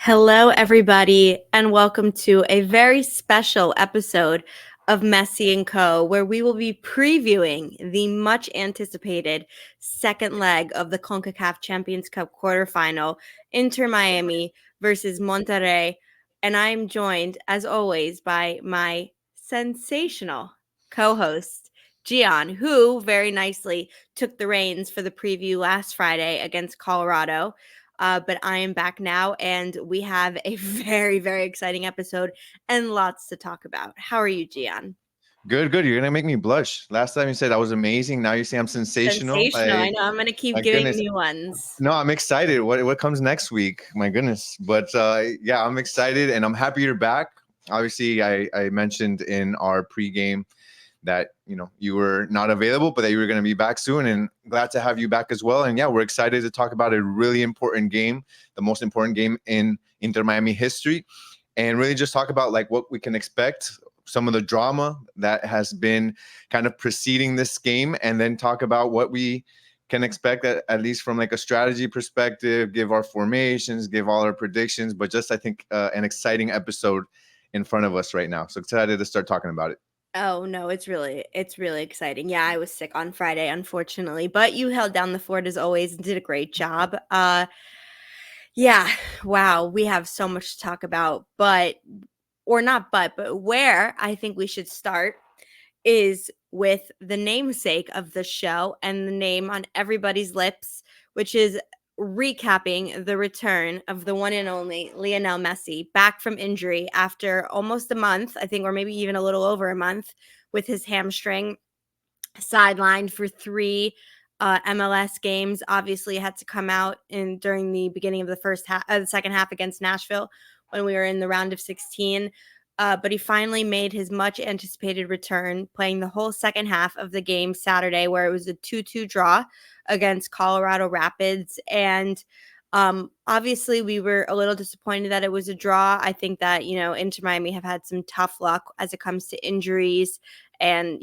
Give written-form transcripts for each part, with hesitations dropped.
Hello, everybody, and welcome to a very special episode of Messi and Co., where we will be previewing the much anticipated second leg of the Concacaf Champions Cup quarterfinal, Inter Miami versus Monterrey. And I am joined, as always, by my sensational co host, Gian, who very nicely took the reins for the preview last Friday against Colorado. But I am back now, and we have a very, very exciting episode and lots to talk about. How are you, Gian? Good, good. You're gonna make me blush. Last time you said I was amazing. Now you say I'm sensational. Sensational. I know. I'm going to keep My giving goodness. new ones. No, I'm excited. What comes next week? My goodness. But yeah, I'm excited and I'm happy you're back. Obviously, I mentioned in our pregame that you were not available, but that you were going to be back soon. And glad to have you back as well. And yeah, we're excited to talk about a really important game, the most important game in Inter Miami history, and really just talk about like what we can expect, some of the drama that has been kind of preceding this game, and then talk about what we can expect at least from like a strategy perspective, give our formations, give all our predictions, but just I think an exciting episode in front of us right now. So excited to start talking about it. Oh no, it's really exciting. Yeah, I was sick on Friday, unfortunately, but you held down the fort as always and did a great job. Yeah, wow, we have so much to talk about, but where I think we should start is with the namesake of the show and the name on everybody's lips, which is recapping the return of the one and only Lionel Messi back from injury after almost a month, I think, or maybe even a little over a month, with his hamstring sidelined for three MLS games. Obviously, had to come out during the beginning of the second half against Nashville when we were in the round of 16. But he finally made his much anticipated return, playing the whole second half of the game Saturday, where it was a 2-2 draw against Colorado Rapids. And obviously, we were a little disappointed that it was a draw. I think that, Inter Miami have had some tough luck as it comes to injuries and,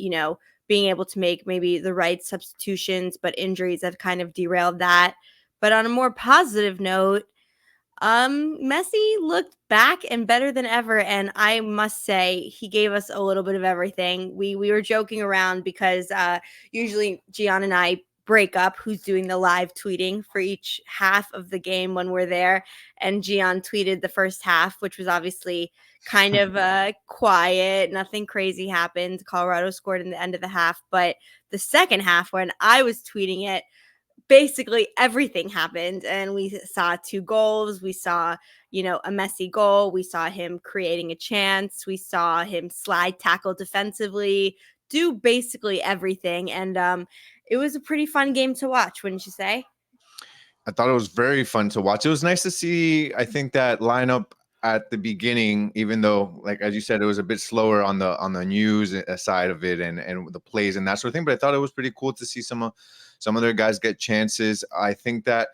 being able to make maybe the right substitutions, but injuries have kind of derailed that. But on a more positive note, Messi looked back and better than ever, and I must say he gave us a little bit of everything. We were joking around because usually Gian and I break up who's doing the live tweeting for each half of the game when we're there, and Gian tweeted the first half, which was obviously kind of quiet, nothing crazy happened. Colorado scored in the end of the half, but the second half, when I was tweeting it, basically everything happened, and we saw two goals. We saw a Messi goal. We saw him creating a chance. We saw him slide tackle defensively, do basically everything. And it was a pretty fun game to watch, wouldn't you say? I thought it was very fun to watch. It was nice to see, I think, that lineup at the beginning, even though, like as you said, it was a bit slower on the news side of it and the plays and that sort of thing. But I thought it was pretty cool to see some other guys get chances. I think that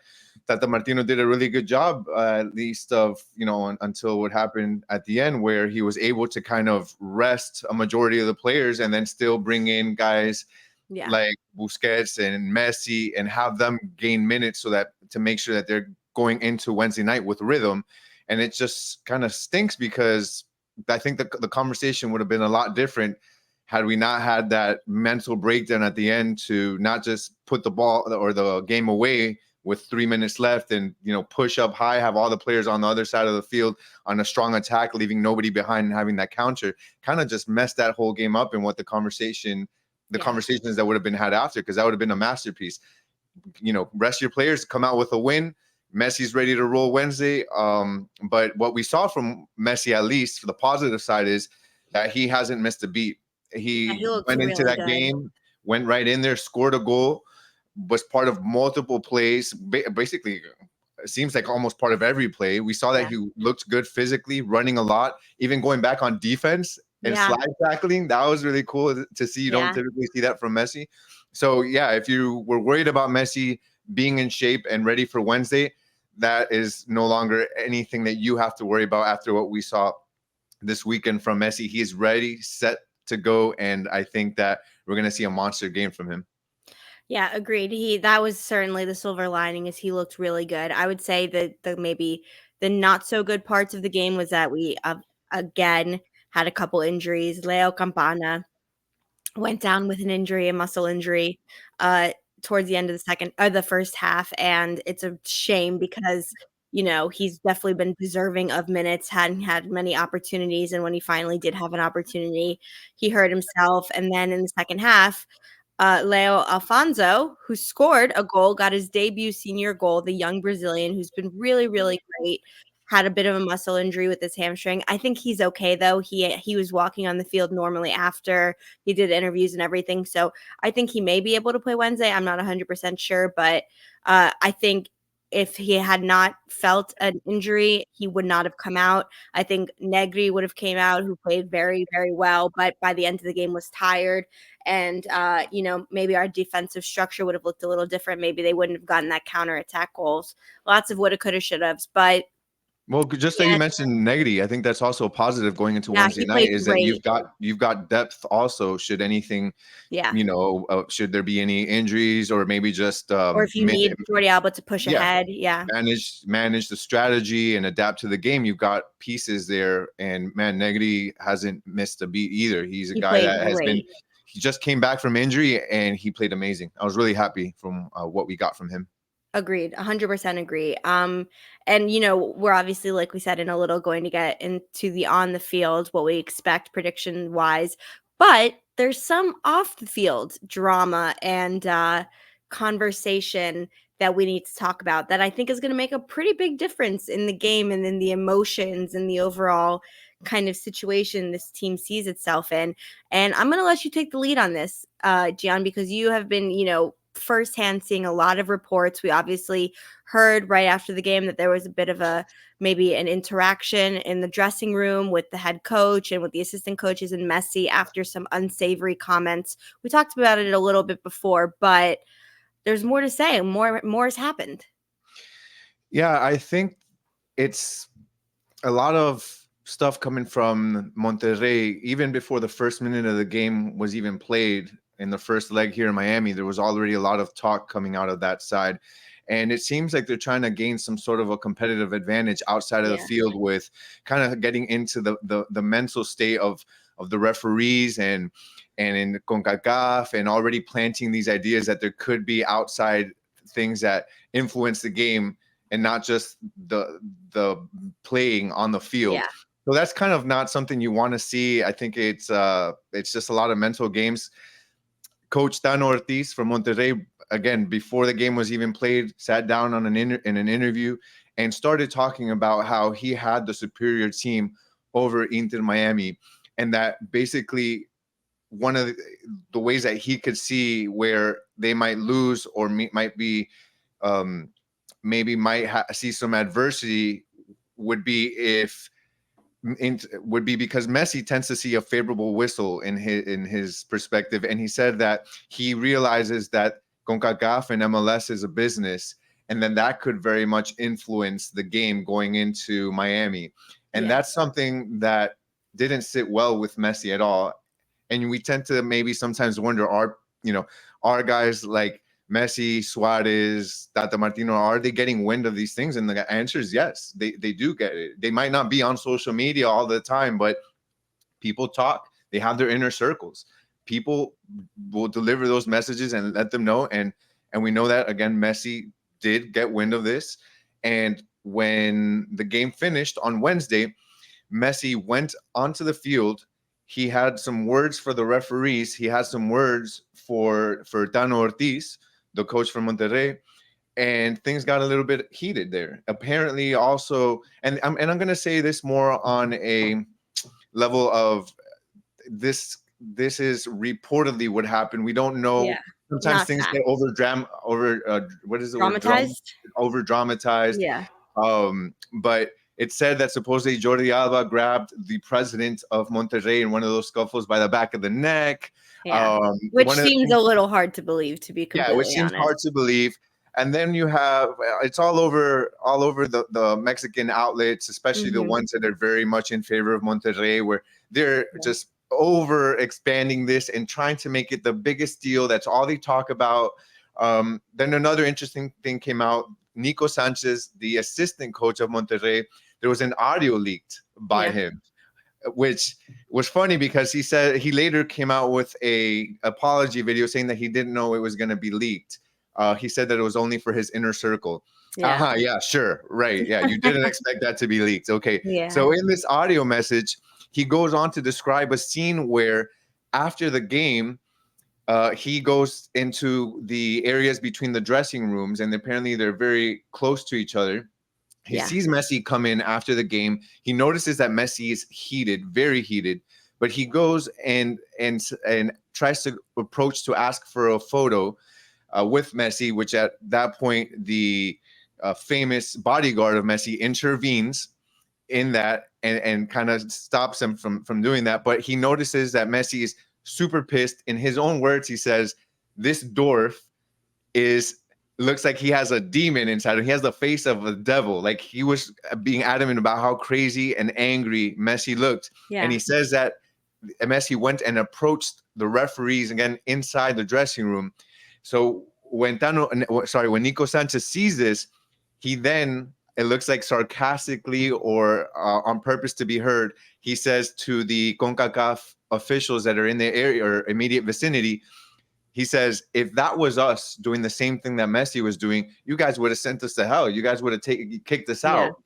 Tata Martino did a really good job, at least of until what happened at the end, where he was able to kind of rest a majority of the players and then still bring in guys Yeah. like Busquets and Messi and have them gain minutes so that to make sure that they're going into Wednesday night with rhythm. And it just kind of stinks because I think the conversation would have been a lot different had we not had that mental breakdown at the end to not just put the ball or the game away with 3 minutes left and push up high, have all the players on the other side of the field on a strong attack, leaving nobody behind and having that counter, kind of just messed that whole game up. And what the conversations that would have been had after, because that would have been a masterpiece. Rest your players, come out with a win. Messi's ready to roll Wednesday. But what we saw from Messi, at least for the positive side, is that he hasn't missed a beat. Yeah, He he looks went into really that good. game, went right in there, scored a goal, was part of multiple plays. Basically, it seems like almost part of every play. We saw that Yeah. he looked good physically, running a lot, even going back on defense and Yeah. slide tackling. That was really cool to see. You don't Yeah. typically see that from Messi. So yeah, if you were worried about Messi being in shape and ready for Wednesday, that is no longer anything that you have to worry about after what we saw this weekend from Messi. He is ready, set to go, and I think that we're going to see a monster game from him. Yeah, agreed. That was certainly the silver lining, is he looked really good. I would say that maybe The not so good parts of the game was that we again had a couple injuries. Leo Campana went down with an injury, a muscle injury, uh, towards the end of the first half, and it's a shame because he's definitely been deserving of minutes, hadn't had many opportunities, and when he finally did have an opportunity, he hurt himself. And then in the second half, Leo Alfonso, who scored a goal, got his debut senior goal, the young Brazilian who's been really, really great, had a bit of a muscle injury with his hamstring. I think he's okay though. He was walking on the field normally after he did interviews and everything. So I think he may be able to play Wednesday. I'm not 100% sure, but I think if he had not felt an injury, he would not have come out. I think Negri would have came out, who played very, very well, but by the end of the game was tired. And, maybe our defensive structure would have looked a little different. Maybe they wouldn't have gotten that counterattack goals. Lots of woulda, coulda, should haves. But Well, just that you mentioned Negri, I think that's also a positive going into yeah, Wednesday he night played is that great. you've got depth also. Should anything, Yeah. should there be any injuries or maybe just Or if you need Jordi Alba to push ahead. Yeah. manage the strategy and adapt to the game, you've got pieces there. And man, Negri hasn't missed a beat either. He's a He guy played that has been. great. He just came back from injury and he played amazing. I was really happy from what we got from him. Agreed. 100% agree. And we're obviously, like we said, in a little going to get into the on the field, what we expect prediction wise, but there's some off the field drama and conversation that we need to talk about that I think is going to make a pretty big difference in the game and in the emotions and the overall kind of situation this team sees itself in. And I'm going to let you take the lead on this, Gian, because you have been, firsthand seeing a lot of reports. We obviously heard right after the game that there was a bit of maybe an interaction in the dressing room with the head coach and with the assistant coaches and Messi after some unsavory comments. We talked about it a little bit before, but there's more to say. More has happened. Yeah, I think it's a lot of stuff coming from Monterrey. Even before the first minute of the game was even played in the first leg here in Miami, there was already a lot of talk coming out of that side. And it seems like they're trying to gain some sort of a competitive advantage outside of the field with kind of getting into the mental state of the referees and in Concacaf, and already planting these ideas that there could be outside things that influence the game and not just the playing on the field. Yeah. So that's kind of not something you want to see. I think it's just a lot of mental games. Coach Dan Ortiz from Monterrey, again, before the game was even played, sat down on in an interview and started talking about how he had the superior team over Inter Miami, and that basically one of the ways that he could see where they might lose or might be maybe see some adversity would be because Messi tends to see a favorable whistle in his perspective, and he said that he realizes that CONCACAF and MLS is a business, and then that could very much influence the game going into Miami, and that's something that didn't sit well with Messi at all. And we tend to maybe sometimes wonder, are guys like Messi, Suarez, Tata Martino, are they getting wind of these things? And the answer is yes, they do get it. They might not be on social media all the time, but people talk. They have their inner circles. People will deliver those messages and let them know. And we know that, again, Messi did get wind of this. And when the game finished on Wednesday, Messi went onto the field. He had some words for the referees. He had some words for Tano Ortiz, the coach from Monterrey, and things got a little bit heated there. Apparently, also, and I'm going to say this more on a level of this is reportedly what happened. We don't know. Yeah. Sometimes things get over dramatized. Over dramatized. Yeah. But it said that supposedly Jordi Alba grabbed the president of Monterrey in one of those scuffles by the back of the neck. Yeah. Which seems a little hard to believe, to be completely which seems honest. hard to believe. And then you have it's all over the Mexican outlets, especially the ones that are very much in favor of Monterrey, where they're just over expanding this and trying to make it the biggest deal. That's all they talk about. Then another interesting thing came out Nico Sanchez, the assistant coach of Monterrey, there was an audio leaked by Yeah. him, which was funny because he said he later came out with a apology video saying that he didn't know it was going to be leaked. He said that it was only for his inner circle. Yeah. Yeah, sure, right, yeah, you didn't expect that to be leaked. Okay, Yeah. so in this audio message, he goes on to describe a scene where after the game, he goes into the areas between the dressing rooms, and apparently they're very close to each other. He Yeah. sees Messi come in after the game. He notices that Messi is heated, very heated, but he goes and tries to approach to ask for a photo with Messi, which at that point the famous bodyguard of Messi intervenes in that and kind of stops him from doing that. But he notices that Messi is super pissed. In his own words, he says, "This dwarf is looks like he has a demon inside him. He has the face of a devil." Like he was being adamant about how crazy and angry Messi looked. Yeah. And he says that Messi went and approached the referees again inside the dressing room. So when when Nico Sanchez sees this, he then, it looks like sarcastically or on purpose to be heard, he says to the CONCACAF officials that are in the area or immediate vicinity, he says, if that was us doing the same thing that Messi was doing, you guys would have sent us to hell. You guys would have kicked us Yeah. out.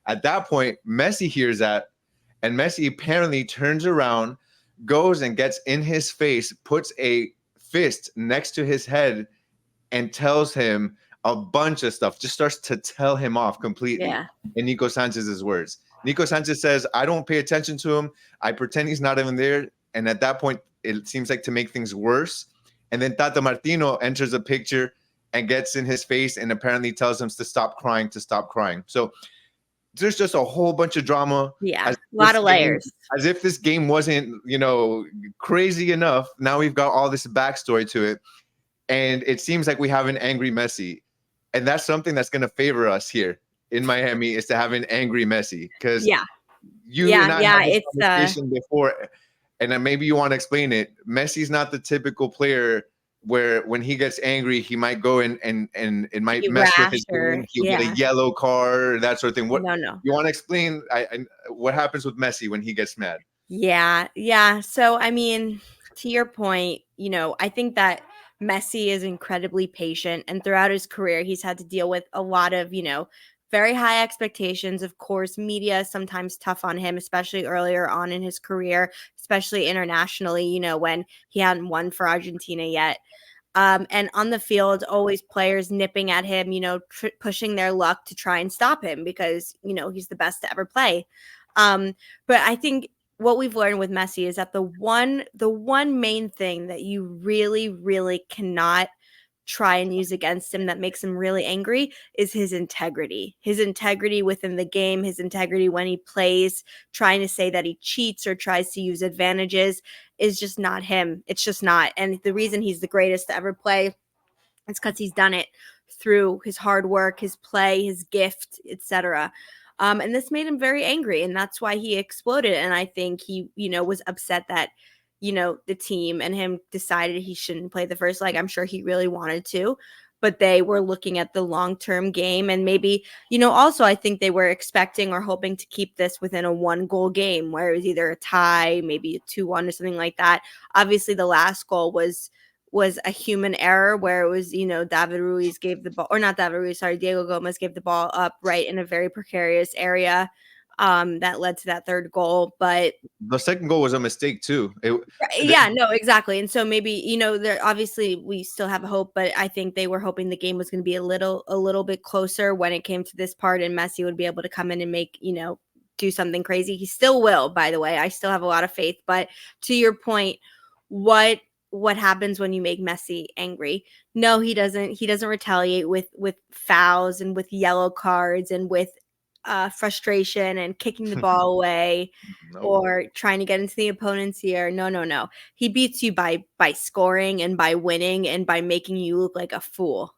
At that point, Messi hears that, and Messi apparently turns around, goes and gets in his face, puts a fist next to his head, and tells him a bunch of stuff, just starts to tell him off completely. Yeah. In Nico Sanchez's words. Nico Sanchez says, I don't pay attention to him. I pretend he's not even there. And at that point, it seems like to make things worse. And then Tata Martino enters the picture and gets in his face and apparently tells him to stop crying, to stop crying. So there's just a whole bunch of drama. Yeah. A lot of layers. As if this game wasn't, crazy enough. Now we've got all this backstory to it. And it seems like we have an angry Messi. And that's something that's going to favor us here in Miami, is to have an angry Messi. Because Yeah. you and I had this It's conversation before, and then maybe you want to explain it. Messi's not the typical player where when he gets angry, he might go and it might mess with his game. He'll get a yellow card, that sort of thing. What No. you want to explain what happens with Messi when he gets mad? Yeah. So, I mean, to your point, I think that Messi is incredibly patient, and throughout his career, he's had to deal with a lot of, very high expectations. Of course, media is sometimes tough on him, especially earlier on in his career, especially internationally, when he hadn't won for Argentina yet. And on the field, always players nipping at him, pushing their luck to try and stop him because, he's the best to ever play. But I think what we've learned with Messi is that the one main thing that you really, really cannot try and use against him that makes him really angry is his integrity within the game, his integrity when he plays. Trying to say that he cheats or tries to use advantages is just not him. It's just not. And the reason he's the greatest to ever play is because he's done it through his hard work, his play, his gift, etc. And this made him very angry, and that's why he exploded. And I think he, was upset that, the team and him decided he shouldn't play the first leg. I'm sure he really wanted to, but they were looking at the long-term game. And maybe, also I think they were expecting or hoping to keep this within a 1-goal game where it was either a tie, maybe a 2-1 or something like that. Obviously, the last goal was a human error where it was, David Ruiz gave the ball, or not David Ruiz, sorry, Diego Gomez gave the ball up right in a very precarious area that led to that third goal. But the second goal was a mistake too. No, exactly. And so maybe, there obviously we still have a hope, but I think they were hoping the game was going to be a little bit closer when it came to this part, and Messi would be able to come in and make, do something crazy. He still will, by the way. I still have a lot of faith. But to your point, what happens when you make Messi angry? No, he doesn't retaliate with fouls and with yellow cards and with frustration and kicking the ball away or trying to get into the opponent's ear. No. He beats you by scoring and by winning and by making you look like a fool.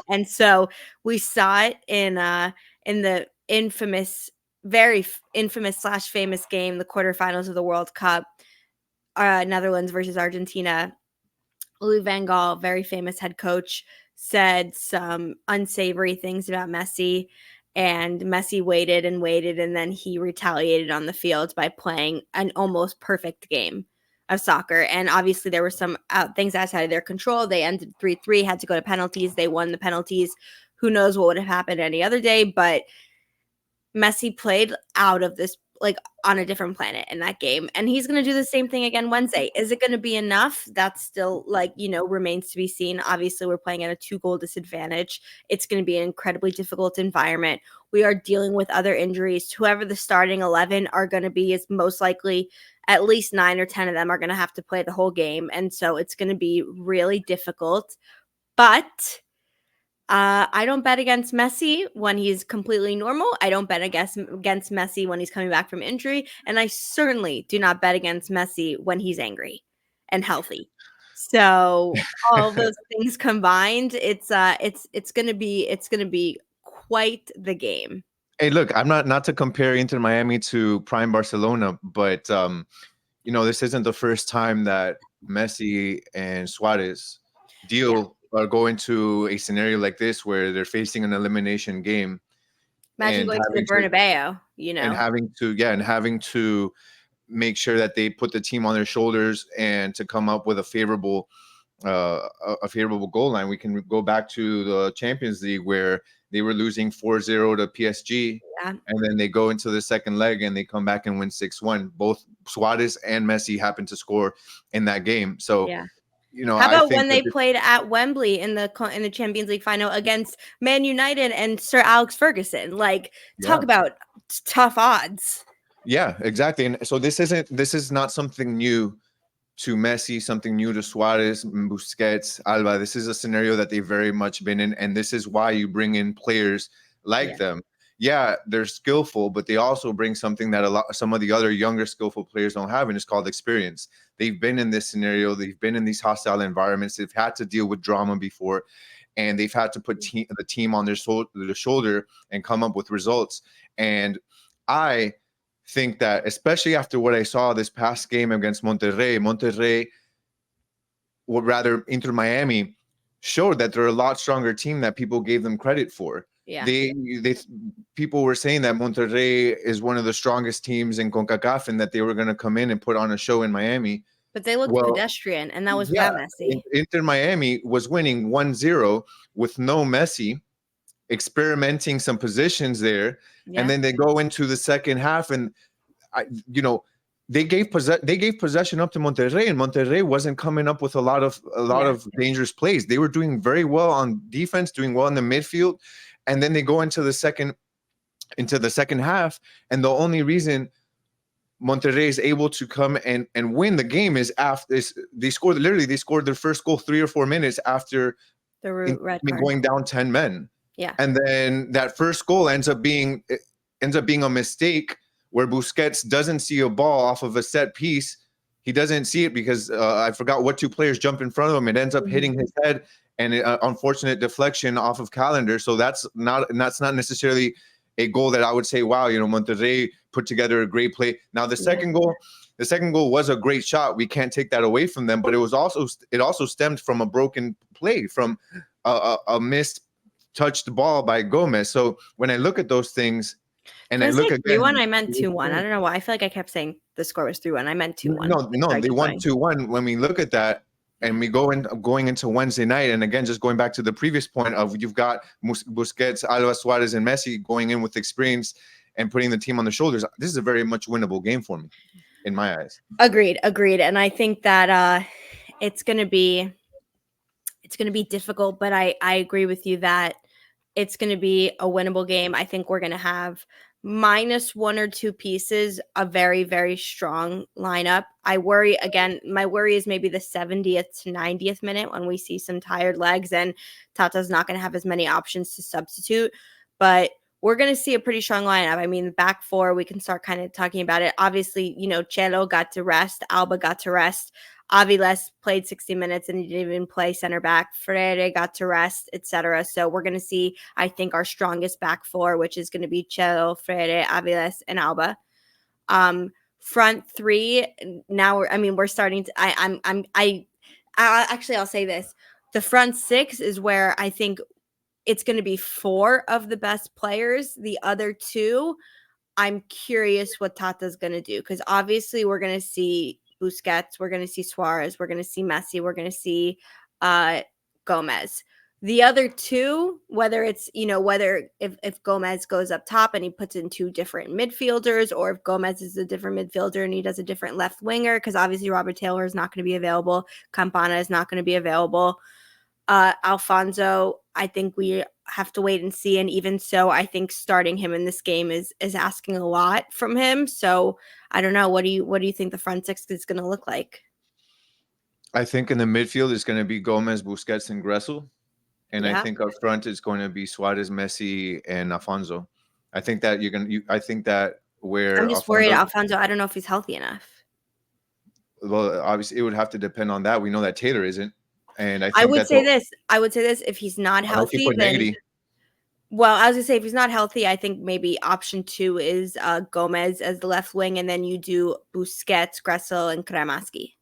And so we saw it in the infamous, very infamous / famous game, the quarterfinals of the World Cup, Netherlands versus Argentina. Louis van Gaal, very famous head coach, said some unsavory things about Messi, and Messi waited and waited, and then he retaliated on the field by playing an almost perfect game of soccer. And obviously there were some things outside of their control. They ended 3-3, had to go to penalties. They won the penalties. Who knows what would have happened any other day, but Messi played out of this, like, on a different planet in that game, and he's going to do the same thing again Wednesday. Is it going to be enough? That's still, like, remains to be seen. Obviously, we're playing at a 2-goal disadvantage. It's going to be an incredibly difficult environment. We are dealing with other injuries. Whoever the starting 11 are going to be is most likely at least 9 or 10 of them are going to have to play the whole game, and so it's going to be really difficult. But I don't bet against Messi when he's completely normal. I don't bet against Messi when he's coming back from injury, and I certainly do not bet against Messi when he's angry and healthy. So all those things combined, it's gonna be quite the game. Hey, look, I'm not to compare Inter Miami to prime Barcelona, but this isn't the first time that Messi and Suarez Yeah, deal or go into a scenario like this where they're facing an elimination game imagine and going to the having to Bernabeu. and having to make sure that they put the team on their shoulders and to come up with a favorable goal line. We can go back to the Champions League where they were losing 4-0 to PSG, Yeah, and then they go into the second leg and they come back and win 6-1. Both Suarez and Messi happened to score in that game. So, yeah. How I about think when that they played at Wembley in the Champions League final against Man United and Sir Alex Ferguson? Like, yeah. talk about tough odds. Yeah, exactly. And so this is not something new to Messi, something new to Suarez, Busquets, Alba. This is a scenario that they've very much been in, and this is why you bring in players like Yeah. them. Yeah, they're skillful, but they also bring something that some of the other younger skillful players don't have, and it's called experience. They've been in this scenario, they've been in these hostile environments, they've had to deal with drama before, and they've had to put the team on their shoulder and come up with results. And I think that, especially after what I saw this past game against Monterrey, or rather Inter Miami, showed that they're a lot stronger team that people gave them credit for. Yeah. They people were saying that Monterrey is one of the strongest teams in Concacaf and that they were going to come in and put on a show in Miami. But they looked Well, pedestrian, and that was yeah, without Messi. Inter Miami was winning 1-0 with no Messi, experimenting some positions there, and Yeah. then they go into the second half and I, they gave possession up to Monterrey, and Monterrey wasn't coming up with a lot Yeah. of dangerous plays. They were doing very well on defense, doing well in the midfield, and then they go into the second half, and the only reason Monterrey is able to come and win the game is after they scored their first goal 3 or 4 minutes after The red card. going down 10 men. Yeah. And then that first goal ends up being a mistake where Busquets doesn't see a ball off of a set piece. He doesn't see it because I forgot what two players jump in front of him. It ends up hitting his head, and unfortunate deflection off of Calendar. So that's not necessarily a goal that I would say, wow, Monterrey put together a great play. Now the second goal was a great shot. We can't take that away from them, but it also stemmed from a broken play, from a missed touched ball by Gomez. So when I look at those things, and Did I I look say again, 3-1? I meant 2-1. I don't know why. I feel like I kept saying the score was 3-1. I meant 2-1. no, Sorry, they keep won going. 2-1. When we look at that, and we going into Wednesday night, and again, just going back to the previous point of you've got Busquets, Alba, Suarez, and Messi going in with experience and putting the team on the shoulders. This is a very much winnable game for me, in my eyes. Agreed. And I think that it's gonna be difficult, but I agree with you that it's going to be a winnable game. I think we're going to have minus one or two pieces, a very, very strong lineup. My worry is maybe the 70th to 90th minute when we see some tired legs and Tata's not going to have as many options to substitute. But we're going to see a pretty strong lineup. I mean, the back four, we can start kind of talking about it. Obviously, Chelo got to rest. Alba got to rest. Aviles played 60 minutes and he didn't even play center back. Freire got to rest, etc. So we're going to see, I think, our strongest back four, which is going to be Chelo, Freire, Aviles, and Alba. Front three. Now we're starting to. I'll say this: The front six is where I think it's going to be 4 of the best players. The other 2, I'm curious what Tata's going to do, because obviously we're going to see Busquets, we're going to see Suarez, we're going to see Messi, we're going to see Gomez. The other 2, whether it's, whether if Gomez goes up top and he puts in 2 different midfielders, or if Gomez is a different midfielder and he does a different left winger, because obviously Robert Taylor is not going to be available, Campana is not going to be available. Alfonso, I think we have to wait and see. And even so, I think starting him in this game is asking a lot from him. So I don't know. What do you think the front six is going to look like? I think in the midfield is going to be Gomez, Busquets, and Gressel. And I Yeah. think up front is going to be Suarez, Messi, and Alfonso. I think that I think that where I'm just worried, Alfonso. I don't know if he's healthy enough. Well, obviously, it would have to depend on that. We know that Taylor isn't, and I I think would say this. If he's not unless you healthy, put then Negri. well, I was gonna say, if he's not healthy, I think maybe option 2 is Gomez as the left wing, and then you do Busquets, Gressel, and Kramaski.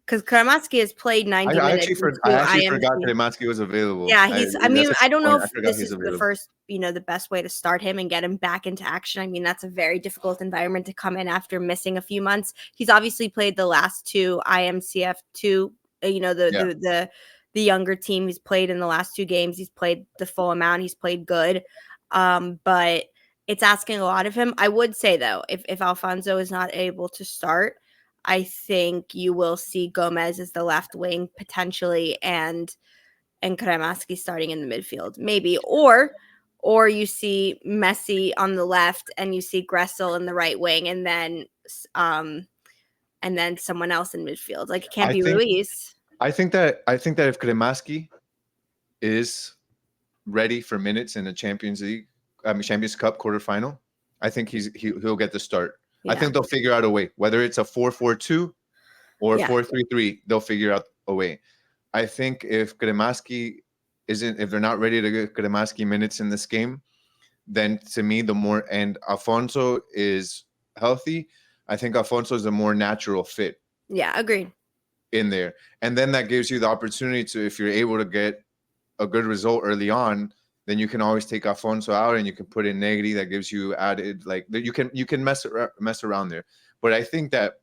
Because Kramaski has played 90 I minutes actually, in 2 I actually forgot IMC. that Matsky was available. Yeah, I That's mean, a I good don't know point. I if forgot this he's is the available. first, the best way to start him and get him back into action. I mean, that's a very difficult environment to come in after missing a few months. He's obviously played the last 2 IMCF2, the younger team. He's played in the last 2 games. He's played the full amount. He's played good. But it's asking a lot of him. I would say, though, if Alfonso is not able to start, I think you will see Gomez as the left wing potentially, and Kramaski starting in the midfield, maybe, or you see Messi on the left and you see Gressel in the right wing, and then someone else in midfield. Like, it can't be Ruiz. I think that if Kremaski is ready for minutes in the Champions Cup quarterfinal, I think he'll get the start. Yeah. I think they'll figure out a way, whether it's a 4-4-2 or 4-3-3. They'll figure out a way. I think if they're not ready to get Kremaski minutes in this game, then to me, and Alfonso is healthy, I think Alfonso is a more natural fit. Yeah, agreed. In there. And then that gives you the opportunity to, if you're able to get a good result early on, then you can always take Alfonso out and you can put in Negri. That gives you added, like, you can mess around there. But I think that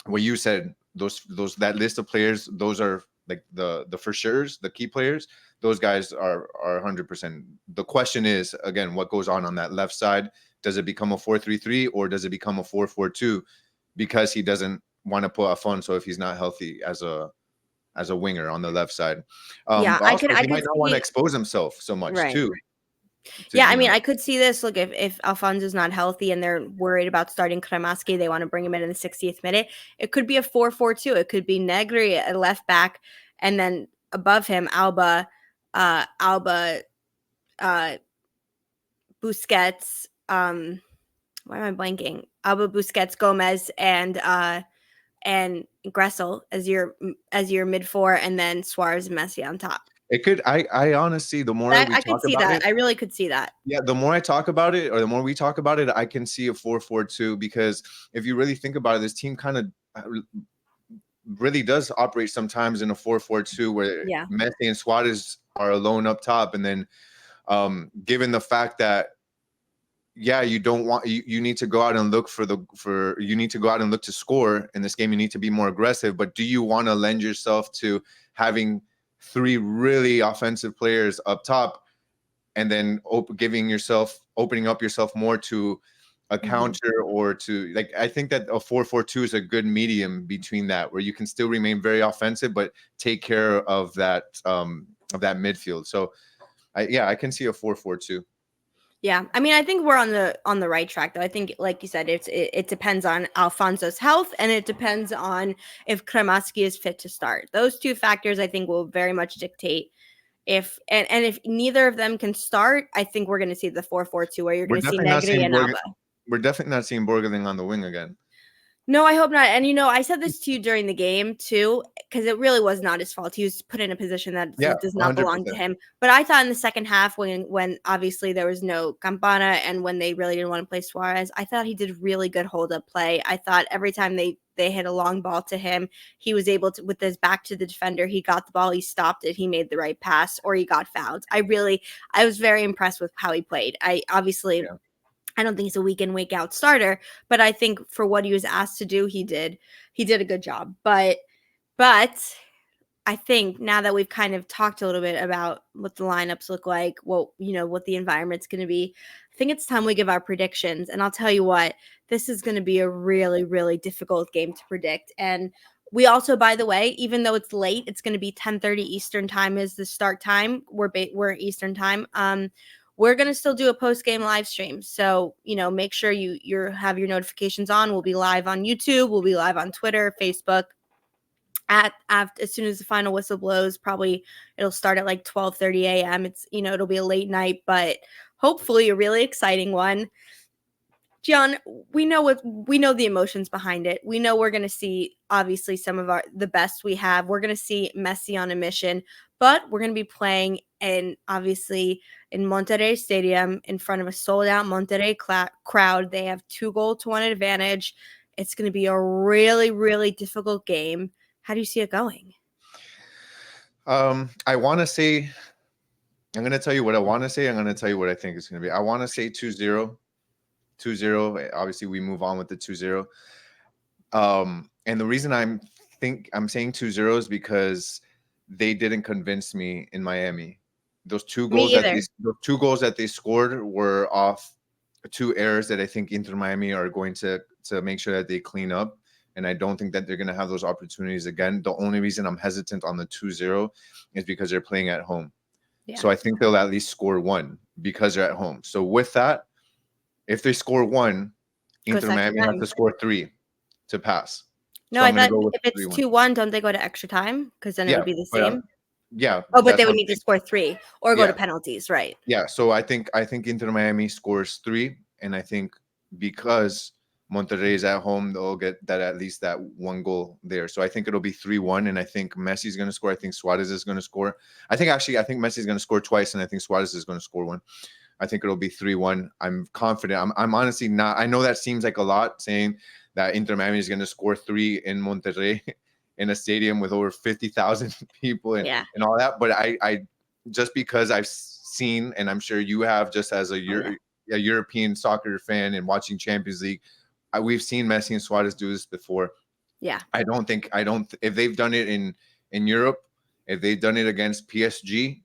what you said, that list of players, those are like the for sure's, the key players. Those guys are 100%. The question is, again, what goes on that left side? Does it become a 4-3-3 or does it become a 4-4-2? Because he doesn't want to put Alfonso, if he's not healthy, as a winger on the left side. Yeah, I might not want to expose himself so much too. Yeah, I mean, I could see this. Look, if Alfonso's not healthy and they're worried about starting Kramaski, they want to bring him in the 60th minute. It could be a 4-4-2. It could be Negri at left back, and then above him, Alba, Busquets. Why am I blanking? Alba, Busquets, Gomez, and Gressel as your mid 4, and then Suarez and Messi on top. It could. I honestly, the more I could see that. I really could see that. Yeah, the more I talk about it, or the more we talk about it, I can see a 4-4-2, because if you really think about it, this team kind of really does operate sometimes in a 4-4-2 where Messi and Suarez are alone up top, and then given the fact that you don't want you need to go out and look you need to go out and look to score in this game. You need to be more aggressive, but do you want to lend yourself to having 3 really offensive players up top and then opening up yourself more to a counter or to, like, I think that a 4-4-2 is a good medium between that, where you can still remain very offensive but take care of that midfield. So I can see a 4-4-2. Yeah, I mean, I think we're on the right track, though. I think, like you said, it depends on Alfonso's health, and it depends on if Kremaski is fit to start. Those 2 factors, I think, will very much dictate if neither of them can start. I think we're going to see the 4-4-2 where you're going to see Negri and Alba. We're definitely not seeing Borgeling on the wing again. No, I hope not. And I said this to you during the game too, because it really was not his fault. He was put in a position that Yeah, does not belong to 100%. him. But I thought in the second half, when obviously there was no Campana and when they really didn't want to play Suarez, I thought he did really good hold up play. I thought every time they hit a long ball to him, he was able to, with his back to the defender, he got the ball, he stopped it, he made the right pass, or he got fouled. I was very impressed with how he played. Yeah. I don't think he's a week in, week out starter, but I think for what he was asked to do, he did a good job. But I think now that we've kind of talked a little bit about what the lineups look like, what the environment's going to be, I think it's time we give our predictions. And I'll tell you what, this is going to be a really, really difficult game to predict. And we also, by the way, even though it's late, it's going to be 10:30 Eastern time is the start time. We're Eastern time. We're going to still do a post-game live stream. So, make sure you have your notifications on. We'll be live on YouTube. We'll be live on Twitter, Facebook. As soon as the final whistle blows, probably it'll start at like 12:30 a.m. It's, it'll be a late night, but hopefully a really exciting one. Gian, we know the emotions behind it. We know we're going to see obviously some of the best we have. We're going to see Messi on a mission, but we're going to be playing obviously in Monterrey Stadium in front of a sold out Monterrey crowd. They have 2-goal-to-1 advantage. It's going to be a really, really difficult game. How do you see it going? I want to say, I'm going to tell you what I want to say. I'm going to tell you what I think it's going to be. I want to say 2-0. 2-0. Obviously, we move on with the 2-0. And the reason I'm saying 2-0 is because they didn't convince me in Miami. Those two goals that they scored were off two errors that I think Inter Miami are going to make sure that they clean up. And I don't think that they're going to have those opportunities again. The only reason I'm hesitant on the 2-0 is because they're playing at home. Yeah. So I think they'll at least score one because they're at home. So with that, if they score one, Inter Miami have to score 3 to pass. No, so I thought if it's 2-1, don't they go to extra time? Because then it would be the same. Yeah. Oh, but they would need to score 3 or go to penalties, right? Yeah. So I think Inter Miami scores 3, and I think because Monterrey is at home, they'll get at least that one goal there. So I think it'll be 3-1, and I think Messi's going to score. I think Suarez is going to score. I think Messi's going to score twice, and I think Suarez is going to score 1. I think it'll be 3-1. I'm confident. I'm honestly not. I know that seems like a lot saying that Inter Miami is going to score 3 in Monterrey in a stadium with over 50,000 people and all that. But I just because I've seen, and I'm sure you have, just as a European soccer fan and watching Champions League, we've seen Messi and Suarez do this before. Yeah. If they've done it in Europe, if they've done it against PSG,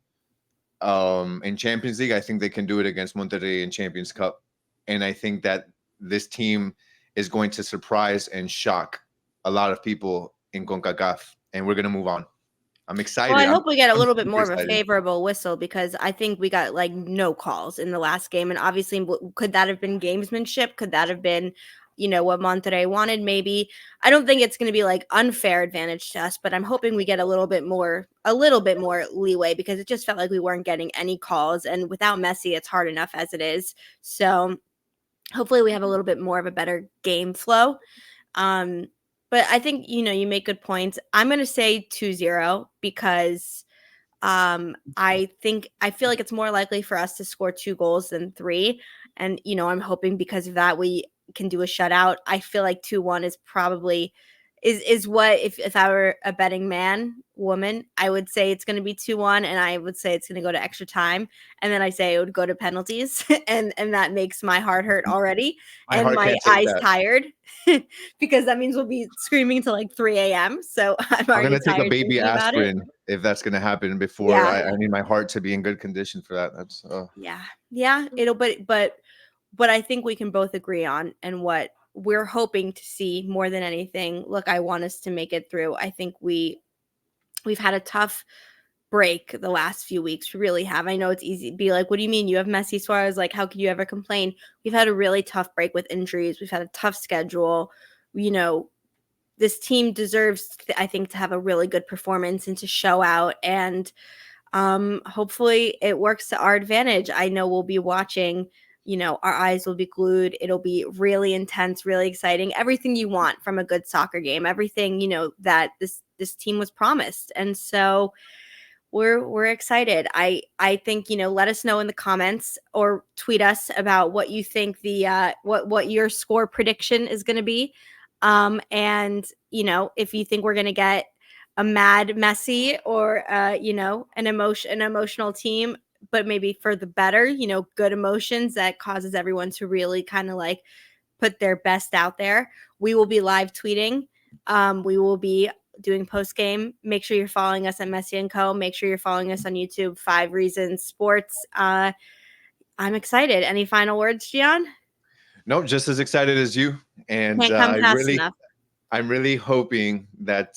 in Champions League, I think they can do it against Monterrey in Champions Cup. And I think that this team is going to surprise and shock a lot of people in Concacaf. And we're going to move on. I'm excited. Well, I hope we get a little bit more of a favorable whistle, because I think we got like no calls in the last game. And obviously, could that have been gamesmanship? Could that have been, what Monterrey wanted? Maybe. I don't think it's going to be like unfair advantage to us, but I'm hoping we get a little bit more leeway, because it just felt like we weren't getting any calls. And without Messi, it's hard enough as it is. So hopefully we have a little bit more of a better game flow. But I think, you make good points. I'm going to say 2-0 because I feel like it's more likely for us to score 2 goals than 3. And, I'm hoping because of that, we can do a shutout. I feel like 2-1 is probably is what, if I were a betting woman, I would say it's going to be 2-1, and I would say it's going to go to extra time, and then I say it would go to penalties, and that makes my heart hurt already, and my eyes tired, because that means we'll be screaming till like 3 a.m. So I'm going to take a baby aspirin if that's going to happen before. I need my heart to be in good condition for that. That's it'll but I think we can both agree on, and what we're hoping to see more than anything. Look, I want us to make it through. I think we've had a tough break the last few weeks. We really have. I know it's easy to be like, what do you mean? You have Messi, Suarez. Like, how could you ever complain? We've had a really tough break with injuries. We've had a tough schedule. This team deserves, I think, to have a really good performance and to show out. And hopefully it works to our advantage. I know we'll be watching our eyes will be glued. It'll be really intense, really exciting. Everything you want from a good soccer game. Everything, that this team was promised. And so we're excited. I think, let us know in the comments or tweet us about what you think the what your score prediction is going to be. And if you think we're going to get a mad Messi or an emotional team, but maybe for the better, good emotions that causes everyone to really kind of like put their best out there. We will be live tweeting. We will be doing post game. Make sure you're following us at Messi and Co. Make sure you're following us on YouTube, 5 Reasons Sports. I'm excited. Any final words, Gian? No, just as excited as you. And Can't come fast enough. I'm really hoping that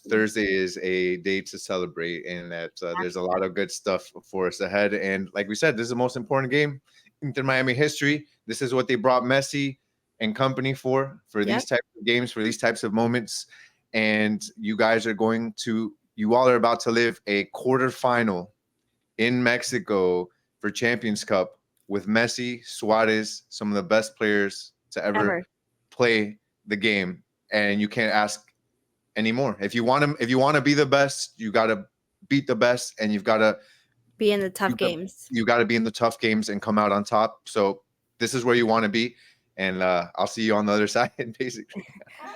Thursday is a day to celebrate, and that there's a lot of good stuff for us ahead. And like we said, this is the most important game in Inter Miami history. This is what they brought Messi and company for these types of games, for these types of moments. And you all are about to live a quarterfinal in Mexico for Champions Cup with Messi, Suarez, some of the best players to ever play the game. And you can't ask anymore. If you want to be the best, you got to beat the best, and you've got to be in the tough games. You got to be in the tough games and come out on top. So this is where you want to be, and I'll see you on the other side, basically.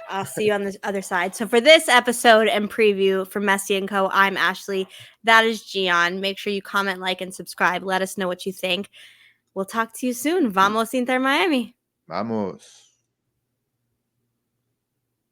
I'll see you on the other side. So for this episode and preview for Messi and Co., I'm Ashley. That is Gian. Make sure you comment, like, and subscribe. Let us know what you think. We'll talk to you soon. Vamos Inter Miami. Vamos.